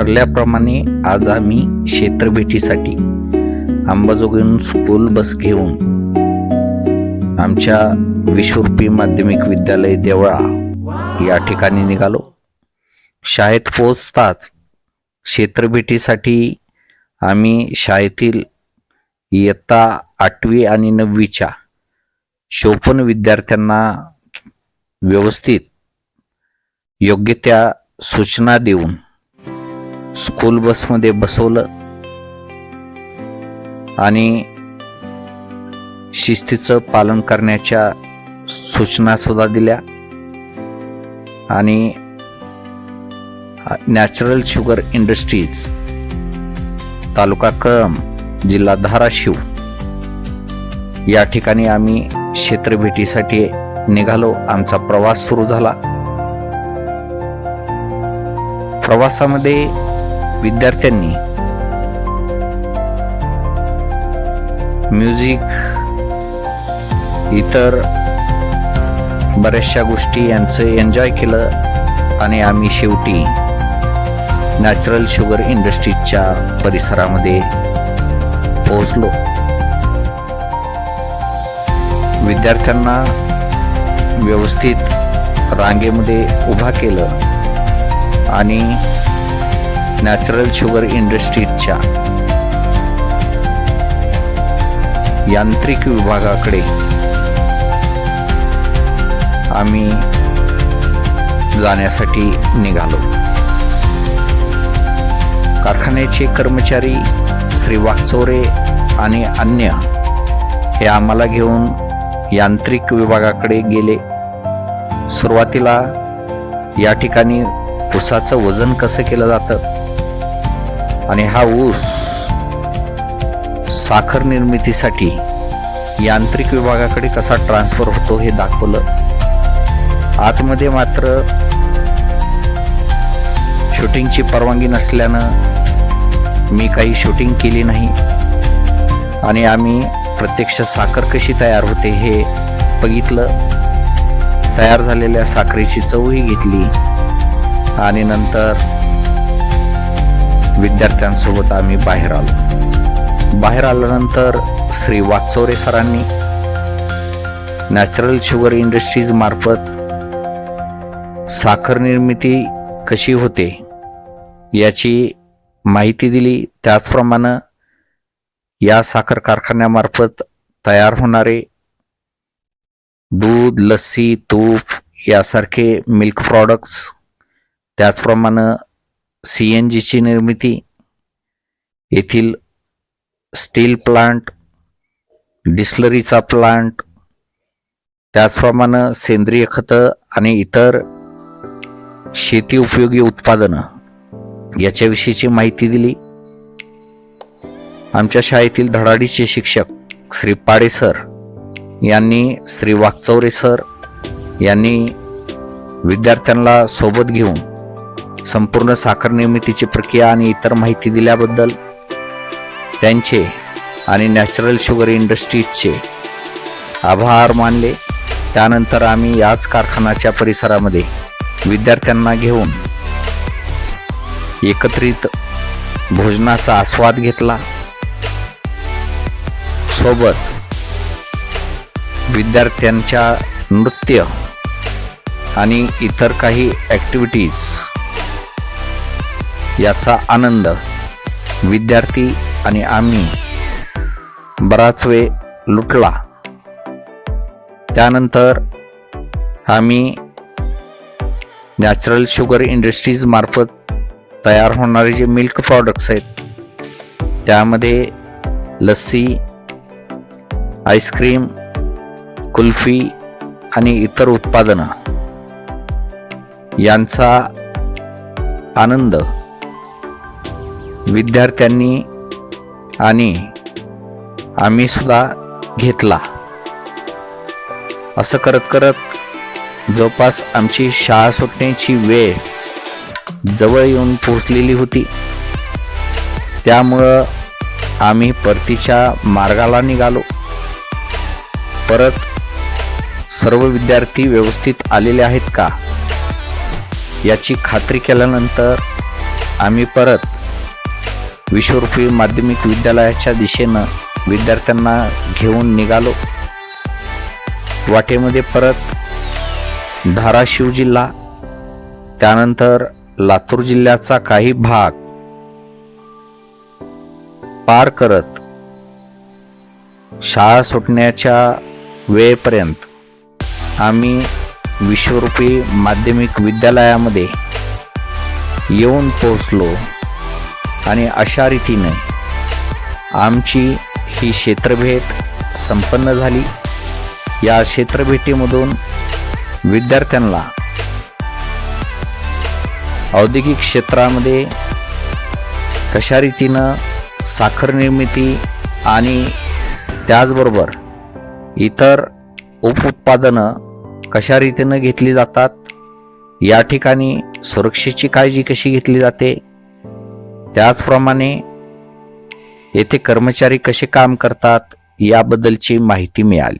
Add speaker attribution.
Speaker 1: ठरल्याप्रमाणे आज आम्ही क्षेत्रभेटीसाठी अंबाजोगाईहून स्कूल बस घेऊन आमच्या विश्वरूपी माध्यमिक विद्यालय देवळा या ठिकाणी निघालो. शाळेत पोहोचताच क्षेत्रभेटीसाठी आम्ही शाळेतील इयत्ता 8वी आणि 9वीच्या 54 विद्यार्थ्यांना व्यवस्थित योग्य त्या सूचना देऊन स्कूल बसमध्ये बसवलं आणि शिस्तीचं पालन करण्याच्या सूचना सुद्धा दिल्या आणि natural sugar industries, taluka Kalamb, जिल्हा धाराशिव या ठिकाणी आम्ही क्षेत्रभेटीसाठी निघालो. आमचा प्रवास सुरू झाला. प्रवासामध्ये विद्यार्थ्यांनी म्युझिक, इतर बऱ्याचशा गोष्टी यांचं एन्जॉय केलं आणि आम्ही शेवटी नॅचरल शुगर इंडस्ट्रीजच्या परिसरामध्ये पोहोचलो. विद्यार्थ्यांना व्यवस्थित रांगेमध्ये उभा केलं आणि नॅचरल शुगर इंडस्ट्रीजच्या यांत्रिक विभागाकडे आम्ही जाण्यासाठी निघालो. कारखान्याचे कर्मचारी श्री वाकचौरे आणि अन्य हे आम्हाला घेऊन यांत्रिक विभागाकडे गेले. सुरुवातीला या ठिकाणी ऊसाचं वजन कसं केलं जातं आणि हा ऊस साखर निर्मितीसाठी यांत्रिक विभागाकडे कसा ट्रान्सफर होतो हे दाखवलं. आतमध्ये मात्र शूटिंगची परवानगी नसल्यानं मी काही शूटिंग केली नाही आणि आम्ही प्रत्यक्ष साखर कशी तयार होते हे बघितलं. तयार झालेल्या साखरेची चवही घेतली आणि नंतर विद्यार्थ्यांसोबत आम्ही बाहेर आलो. बाहेर आल्यानंतर श्री वाकचौरे सरांनी नॅचरल शुगर इंडस्ट्रीज मार्फत साखर निर्मिती कशी होते याची माहिती दिली. त्याचप्रमाणे या साखर कारखान्यामार्फत तयार होणारे दूध, लस्सी, तूप यासारखे मिल्क प्रॉडक्ट्स, त्याचप्रमाणे CNGची निर्मिती, येथील स्टील प्लांट, डिस्लरीचा प्लांट, त्याचप्रमाणे सेंद्रिय खतं आणि इतर शेती उपयोगी उत्पादनं याच्याविषयीची माहिती दिली. आमच्या शाळेतील धडाडीचे शिक्षक श्री पाडे सर यांनी श्री वाकचौरे सर यांनी विद्यार्थ्यांना सोबत घेऊन संपूर्ण साखर निर्मितीची प्रक्रिया आणि इतर माहिती दिल्याबद्दल त्यांचे आणि नॅचरल शुगर इंडस्ट्रीजचे आभार मानले. त्यानंतर आम्ही याच कारखान्याच्या परिसरामध्ये विद्यार्थ्यांना घेऊन एकत्रित भोजनाचा आस्वाद घेतला. सोबत विद्यार्थ्यांच्या नृत्य आणि इतर काही ॲक्टिव्हिटीज याचा आनंद विद्यार्थी आणि आम्ही बराच वेळ लुटला. त्यानंतर आम्ही नॅचरल शुगर इंडस्ट्रीज मार्फत तयार होणारे जे मिल्क प्रॉडक्ट्स आहेत त्यामध्ये लस्सी, आईस्क्रीम, कुल्फी आणि इतर उत्पादनं यांचा आनंद विद्यार्थ्यांनी आणि आम्ही सुद्धा घेतला. असं करत करत जवळपास आमची शाळा सुटण्याची वेळ जवळ येऊन पोहोचलेली होती. त्यामुळं आम्ही परतीच्या मार्गाला निघालो. परत सर्व विद्यार्थी व्यवस्थित आलेले आहेत का याची खात्री केल्यानंतर आम्ही परत विश्वरूपी माध्यमिक विद्यालयाच्या दिशेनं विद्यार्थ्यांना घेऊन निघालो. वाटेमध्ये परत धाराशिव जिल्हा, त्यानंतर लातूर जिल्ह्याचा काही भाग पार करत शाळा सुटण्याच्या वेळेपर्यंत आम्ही विश्वरूपी माध्यमिक विद्यालयामध्ये येऊन पोहोचलो. आणि अशा रीतीने आमची ही क्षेत्रभेट संपन्न झाली. या क्षेत्रभेटीमधून विद्यार्थ्यांना औद्योगिक क्षेत्रामध्ये कशा रीतीनं साखर निर्मिती आणि त्याचबरोबर इतर उपउत्पादनं कशा रीतीनं घेतली जातात, या ठिकाणी सुरक्षेची काळजी कशी घेतली जाते, त्याचप्रमाणे येथे कर्मचारी कसे काम करतात याबद्दलची माहिती मिळाली.